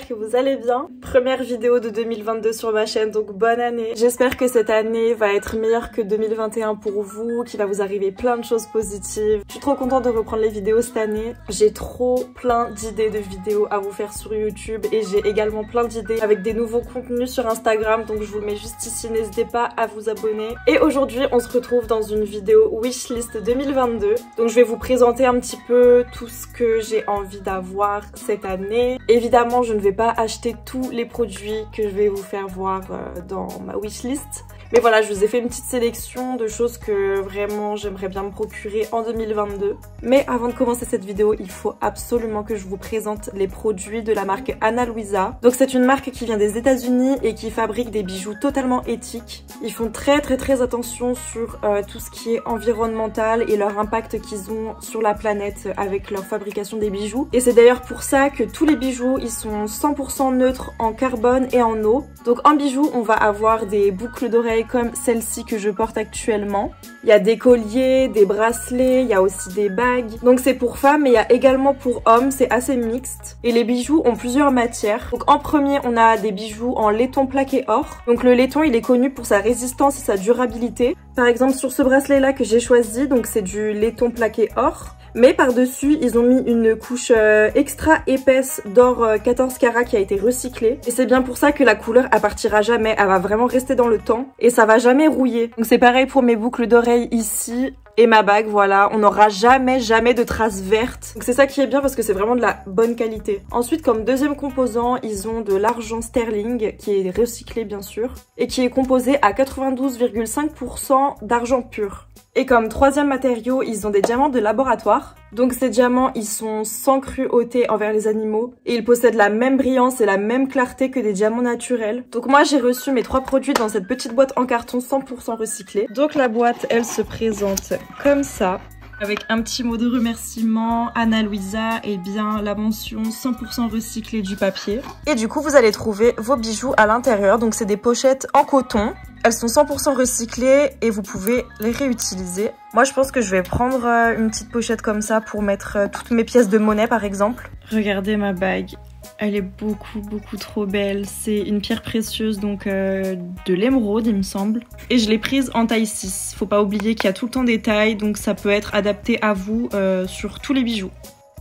j'espère que vous allez bien. Première vidéo de 2022 sur ma chaîne, donc bonne année. J'espère que cette année va être meilleure que 2021 pour vous, qu'il va vous arriver plein de choses positives. Je suis trop contente de reprendre les vidéos cette année. J'ai trop plein d'idées de vidéos à vous faire sur YouTube et j'ai également plein d'idées avec des nouveaux contenus sur Instagram, donc je vous le mets juste ici, n'hésitez pas à vous abonner. Et aujourd'hui, on se retrouve dans une vidéo wishlist 2022. Donc je vais vous présenter un petit peu tout ce que j'ai envie d'avoir cette année. Évidemment, je ne vais pas acheter tous les produits que je vais vous faire voir dans ma wishlist. Mais voilà, je vous ai fait une petite sélection de choses que vraiment j'aimerais bien me procurer en 2022. Mais avant de commencer cette vidéo, il faut absolument que je vous présente les produits de la marque Ana Luisa. Donc c'est une marque qui vient des États-Unis et qui fabrique des bijoux totalement éthiques. Ils font très attention sur tout ce qui est environnemental et leur impact qu'ils ont sur la planète avec leur fabrication des bijoux. Et c'est d'ailleurs pour ça que tous les bijoux, ils sont 100% neutres en carbone et en eau. Donc en bijoux, on va avoir des boucles d'oreilles comme celle-ci que je porte actuellement. Il y a des colliers, des bracelets, il y a aussi des bagues. Donc c'est pour femmes, mais il y a également pour hommes, c'est assez mixte. Et les bijoux ont plusieurs matières. Donc en premier, on a des bijoux en laiton plaqué or. Donc le laiton, il est connu pour sa résistance et sa durabilité. Par exemple, sur ce bracelet-là que j'ai choisi, donc c'est du laiton plaqué or. Mais par-dessus, ils ont mis une couche extra épaisse d'or 14 carats qui a été recyclée. Et c'est bien pour ça que la couleur, elle partira jamais. Elle va vraiment rester dans le temps et ça va jamais rouiller. Donc c'est pareil pour mes boucles d'oreilles ici et ma bague, voilà. On n'aura jamais de traces vertes. Donc c'est ça qui est bien parce que c'est vraiment de la bonne qualité. Ensuite, comme deuxième composant, ils ont de l'argent sterling qui est recyclé bien sûr et qui est composé à 92,5% d'argent pur. Et comme troisième matériau, ils ont des diamants de laboratoire. Donc ces diamants, ils sont sans cruauté envers les animaux et ils possèdent la même brillance et la même clarté que des diamants naturels. Donc moi, j'ai reçu mes 3 produits dans cette petite boîte en carton 100% recyclée. Donc la boîte, elle se présente comme ça, avec un petit mot de remerciement, Ana Luisa et bien la mention 100% recyclé du papier. Et du coup, vous allez trouver vos bijoux à l'intérieur. Donc c'est des pochettes en coton. Elles sont 100% recyclées et vous pouvez les réutiliser. Moi, je pense que je vais prendre une pettoute pochette comme ça pour mettre toutes mes pièces de monnaie, par exemple. Regardez ma bague. Elle est beaucoup trop belle. C'est une pierre précieuse, donc de l'émeraude, il me semble. Et je l'ai prise en taille 6. Faut pas oublier qu'il y a tout le temps des tailles, donc ça peut être adapté à vous sur tous les bijoux.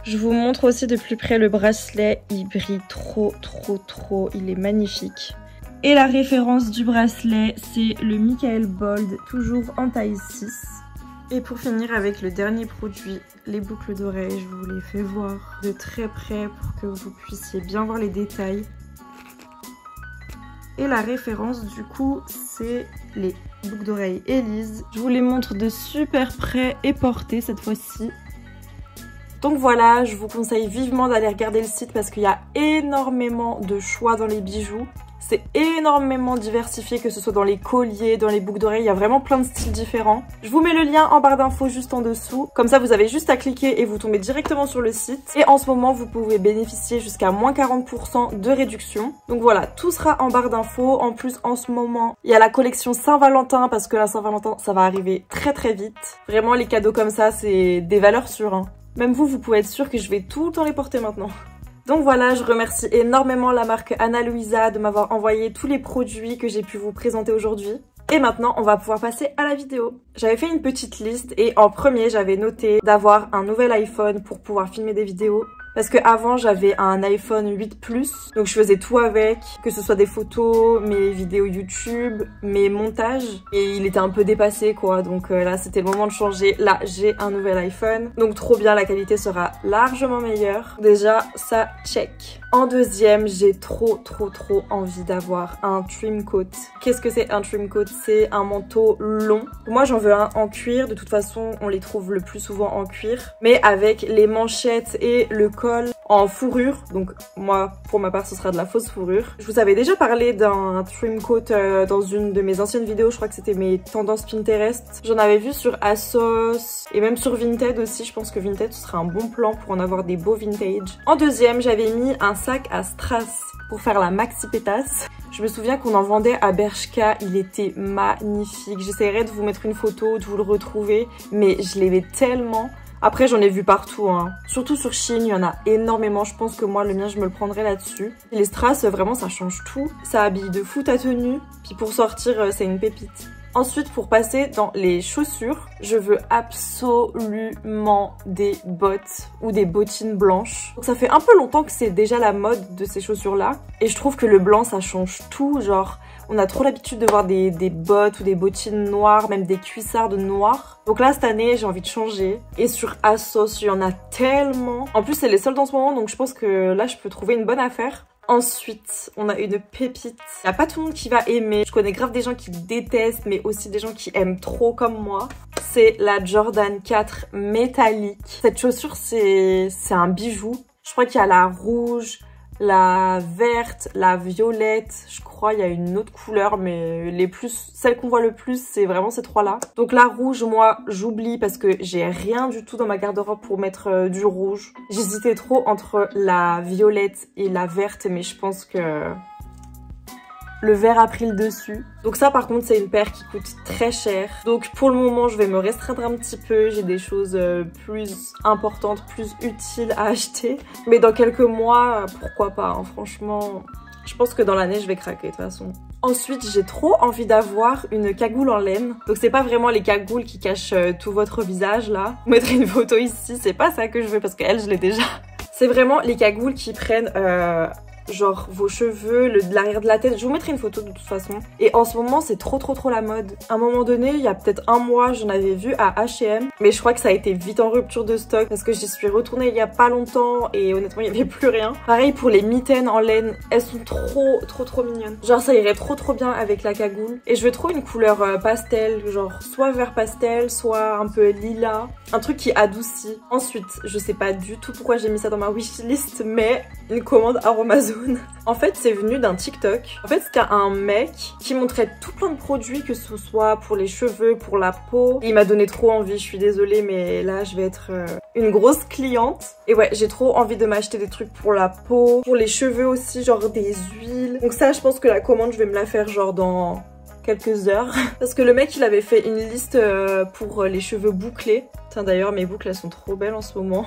Je vous montre aussi de plus près le bracelet. Il brille trop. Il est magnifique. Et la référence du bracelet, c'est le Michael Bold, toujours en taille 6. Et pour finir avec le dernier produit, les boucles d'oreilles, je vous les fais voir de très près pour que vous puissiez bien voir les détails. Et la référence du coup, c'est les boucles d'oreilles Elise. Je vous les montre de super près et portées cette fois-ci. Donc voilà, je vous conseille vivement d'aller regarder le site parce qu'il y a énormément de choix dans les bijoux. C'est énormément diversifié, que ce soit dans les colliers, dans les boucles d'oreilles, il y a vraiment plein de styles différents. Je vous mets le lien en barre d'infos juste en dessous. Comme ça, vous avez juste à cliquer et vous tombez directement sur le site. Et en ce moment, vous pouvez bénéficier jusqu'à moins 40% de réduction. Donc voilà, tout sera en barre d'infos. En plus, en ce moment, il y a la collection Saint-Valentin parce que la Saint-Valentin, ça va arriver très vite. Vraiment, les cadeaux comme ça, c'est des valeurs sûres, hein. Même vous pouvez être sûr que je vais tout le temps les porter maintenant. Donc voilà, je remercie énormément la marque Ana Luisa de m'avoir envoyé tous les produits que j'ai pu vous présenter aujourd'hui. Et maintenant, on va pouvoir passer à la vidéo. J'avais fait une petite liste et en premier, j'avais noté d'avoir un nouvel iPhone pour pouvoir filmer des vidéos. Parce que avant j'avais un iPhone 8 Plus, donc je faisais tout avec, que ce soit des photos, mes vidéos YouTube, mes montages, et il était un peu dépassé quoi, donc là c'était le moment de changer. Là j'ai un nouvel iPhone, donc trop bien, la qualité sera largement meilleure. Déjà ça check. En deuxième, j'ai trop envie d'avoir un trim coat. Qu'est-ce que c'est un trim coat? C'est un manteau long. Moi j'en veux un en cuir, de toute façon on les trouve le plus souvent en cuir, mais avec les manchettes et le col en fourrure. Donc moi pour ma part ce sera de la fausse fourrure. Je vous avais déjà parlé d'un trim coat dans une de mes anciennes vidéos, je crois que c'était mes tendances Pinterest. J'en avais vu sur ASOS et même sur Vinted aussi. Je pense que Vinted ce serait un bon plan pour en avoir des beaux vintage. En deuxième, j'avais mis un sac à strass pour faire la maxi pétasse. Je me souviens qu'on en vendait à Bershka, il était magnifique. J'essaierai de vous mettre une photo, de vous le retrouver, mais je l'aimais tellement. Après, j'en ai vu partout, hein. Surtout sur Shein, il y en a énormément. Je pense que moi, le mien, je me le prendrai là-dessus. Les strass, vraiment, ça change tout. Ça habille de fou ta tenue. Puis pour sortir, c'est une pépite. Ensuite, pour passer dans les chaussures, je veux absolument des bottes ou des bottines blanches. Donc ça fait un peu longtemps que c'est déjà la mode de ces chaussures-là. Et je trouve que le blanc, ça change tout. Genre, on a trop l'habitude de voir des bottes ou des bottines noires, même des cuissardes noires. Donc là, cette année, j'ai envie de changer. Et sur ASOS, il y en a tellement. En plus, c'est les soldes en ce moment, donc je pense que là, je peux trouver une bonne affaire. Ensuite, on a une pépite. Il n'y a pas tout le monde qui va aimer. Je connais grave des gens qui détestent, mais aussi des gens qui aiment trop comme moi. C'est la Jordan 4 métallique. Cette chaussure, c'est un bijou. Je crois qu'il y a la rouge, la verte, la violette, je crois il y a une autre couleur, mais celle qu'on voit le plus, c'est vraiment ces trois-là. Donc la rouge, moi, j'oublie parce que j'ai rien du tout dans ma garde-robe pour mettre du rouge. J'hésitais trop entre la violette et la verte, mais je pense que le vert a pris le dessus. Donc ça, par contre, c'est une paire qui coûte très cher. Donc pour le moment, je vais me restreindre un petit peu. J'ai des choses plus importantes, plus utiles à acheter. Mais dans quelques mois, pourquoi pas, hein, franchement, je pense que dans l'année, je vais craquer de toute façon. Ensuite, j'ai trop envie d'avoir une cagoule en laine. Donc c'est pas vraiment les cagoules qui cachent tout votre visage là. Vous mettrez une photo ici, c'est pas ça que je veux parce qu'elle, je l'ai déjà. C'est vraiment les cagoules qui prennent genre vos cheveux, l'arrière de la tête. Je vous mettrai une photo de toute façon. Et en ce moment, c'est trop la mode. À un moment donné, il y a peut-être un mois, j'en avais vu à H&M. Mais je crois que ça a été vite en rupture de stock parce que j'y suis retournée il y a pas longtemps et honnêtement, il n'y avait plus rien. Pareil pour les mitaines en laine. Elles sont trop mignonnes. Genre, ça irait trop bien avec la cagoule. Et je veux trop une couleur pastel, genre soit vert pastel, soit un peu lilas. Un truc qui adoucit. Ensuite, je sais pas du tout pourquoi j'ai mis ça dans ma wishlist, mais une commande Aromazone. En fait, c'est venu d'un TikTok. En fait, c'était un mec qui montrait tout plein de produits, que ce soit pour les cheveux, pour la peau. Il m'a donné trop envie, je suis désolée, mais là, je vais être une grosse cliente. Et ouais, j'ai trop envie de m'acheter des trucs pour la peau, pour les cheveux aussi, genre des huiles. Donc ça, je pense que la commande, je vais me la faire genre dans quelques heures. Parce que le mec, il avait fait une liste pour les cheveux bouclés. Tiens, d'ailleurs, mes boucles, elles sont trop belles en ce moment.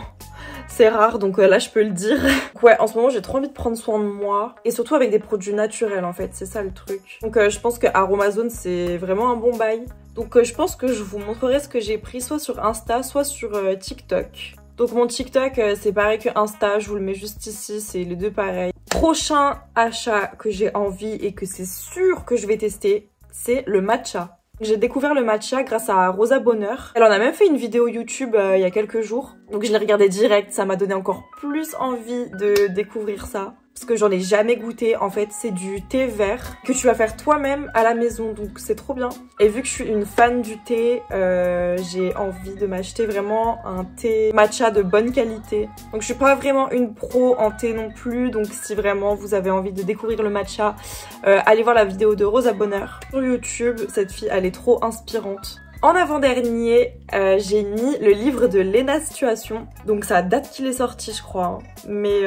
C'est rare, donc là, je peux le dire. Ouais, en ce moment, j'ai trop envie de prendre soin de moi. Et surtout avec des produits naturels, en fait. C'est ça, le truc. Donc, je pense que Aromazone, c'est vraiment un bon bail. Donc, je pense que je vous montrerai ce que j'ai pris, soit sur Insta, soit sur TikTok. Donc, mon TikTok, c'est pareil que Insta. Je vous le mets juste ici. C'est les deux pareils. Prochain achat que j'ai envie et que c'est sûr que je vais tester, c'est le matcha. J'ai découvert le matcha grâce à Rosa Bonheur. Elle en a même fait une vidéo YouTube il y a quelques jours. Donc je l'ai regardé direct, ça m'a donné encore plus envie de découvrir ça. Parce que j'en ai jamais goûté. En fait, c'est du thé vert que tu vas faire toi-même à la maison. Donc c'est trop bien. Et vu que je suis une fan du thé, j'ai envie de m'acheter vraiment un thé matcha de bonne qualité. Donc je suis pas vraiment une pro en thé non plus. Donc si vraiment vous avez envie de découvrir le matcha, allez voir la vidéo de Rosa Bonheur sur YouTube. Cette fille, elle est trop inspirante. En avant-dernier, j'ai mis le livre de Léna Situation. Donc ça date qu'il est sorti, je crois. Hein. Mais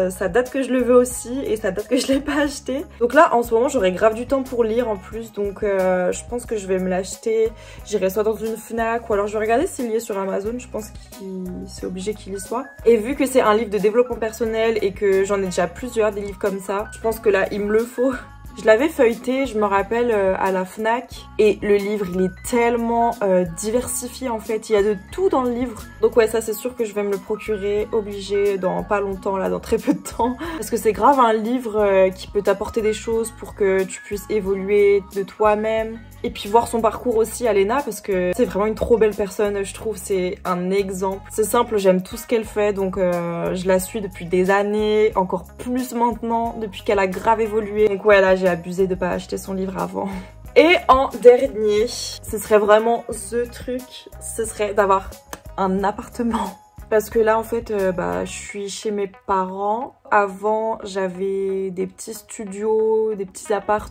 ça date que je le veux aussi et ça date que je l'ai pas acheté. Donc là, en ce moment, j'aurai grave du temps pour lire en plus. Donc je pense que je vais me l'acheter. J'irai soit dans une Fnac ou alors je vais regarder s'il y est sur Amazon. Je pense qu'il c'est obligé qu'il y soit. Et vu que c'est un livre de développement personnel et que j'en ai déjà plusieurs des livres comme ça, je pense que là, il me le faut. Je l'avais feuilleté, je me rappelle, à la Fnac. Et le livre, il est tellement diversifié en fait. Il y a de tout dans le livre. Donc ouais, ça c'est sûr que je vais me le procurer, obligé, dans pas longtemps, là, dans très peu de temps. Parce que c'est grave un livre qui peut t'apporter des choses pour que tu puisses évoluer de toi-même. Et puis voir son parcours aussi à Léna, parce que c'est vraiment une trop belle personne, je trouve. C'est un exemple. C'est simple, j'aime tout ce qu'elle fait. Donc je la suis depuis des années, encore plus maintenant, depuis qu'elle a grave évolué. Donc ouais, là j'ai abusé de pas acheter son livre avant. Et en dernier, ce serait vraiment ce truc, ce serait d'avoir un appartement. Parce que là en fait, je suis chez mes parents. avant j'avais des petits studios, des petits apparts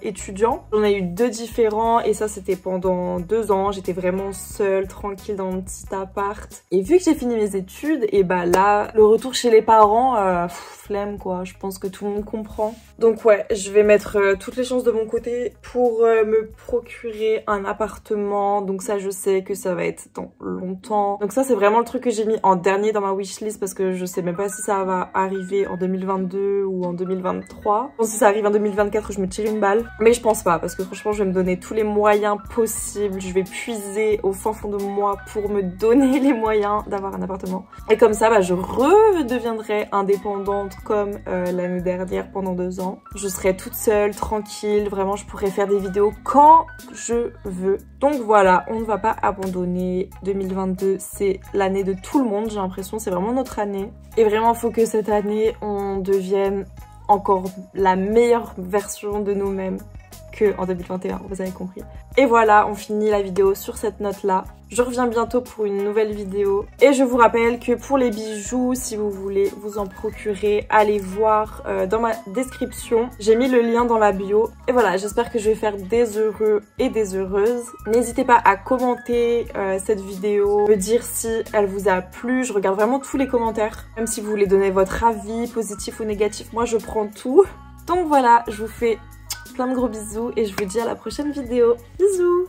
étudiants. J'en ai eu 2 différents et ça c'était pendant 2 ans. J'étais vraiment seule, tranquille dans mon petit appart. Et vu que j'ai fini mes études, et bah là, le retour chez les parents, flemme quoi, je pense que tout le monde comprend. Donc ouais, je vais mettre toutes les chances de mon côté pour me procurer un appartement. Donc ça, je sais que ça va être dans longtemps. Donc ça, c'est vraiment le truc que j'ai mis en dernier dans ma wishlist parce que je sais même pas si ça va arriver en 2022 ou en 2023. Bon, si ça arrive en 2024, je me tire une balle. Mais je pense pas parce que franchement, je vais me donner tous les moyens possibles. Je vais puiser au fin fond de moi pour me donner les moyens d'avoir un appartement. Et comme ça, bah, je redeviendrai indépendante comme l'année dernière pendant 2 ans. Je serai toute seule, tranquille, vraiment je pourrais faire des vidéos quand je veux. Donc voilà, on ne va pas abandonner. 2022, c'est l'année de tout le monde, j'ai l'impression, c'est vraiment notre année. Et vraiment, il faut que cette année, on devienne encore la meilleure version de nous-mêmes qu'en 2021, vous avez compris. Et voilà, on finit la vidéo sur cette note-là. Je reviens bientôt pour une nouvelle vidéo. Et je vous rappelle que pour les bijoux, si vous voulez vous en procurer, allez voir dans ma description. J'ai mis le lien dans la bio. Et voilà, j'espère que je vais faire des heureux et des heureuses. N'hésitez pas à commenter cette vidéo, me dire si elle vous a plu. Je regarde vraiment tous les commentaires. Même si vous voulez donner votre avis, positif ou négatif, moi je prends tout. Donc voilà, je vous fais plein de gros bisous et je vous dis à la prochaine vidéo. Bisous!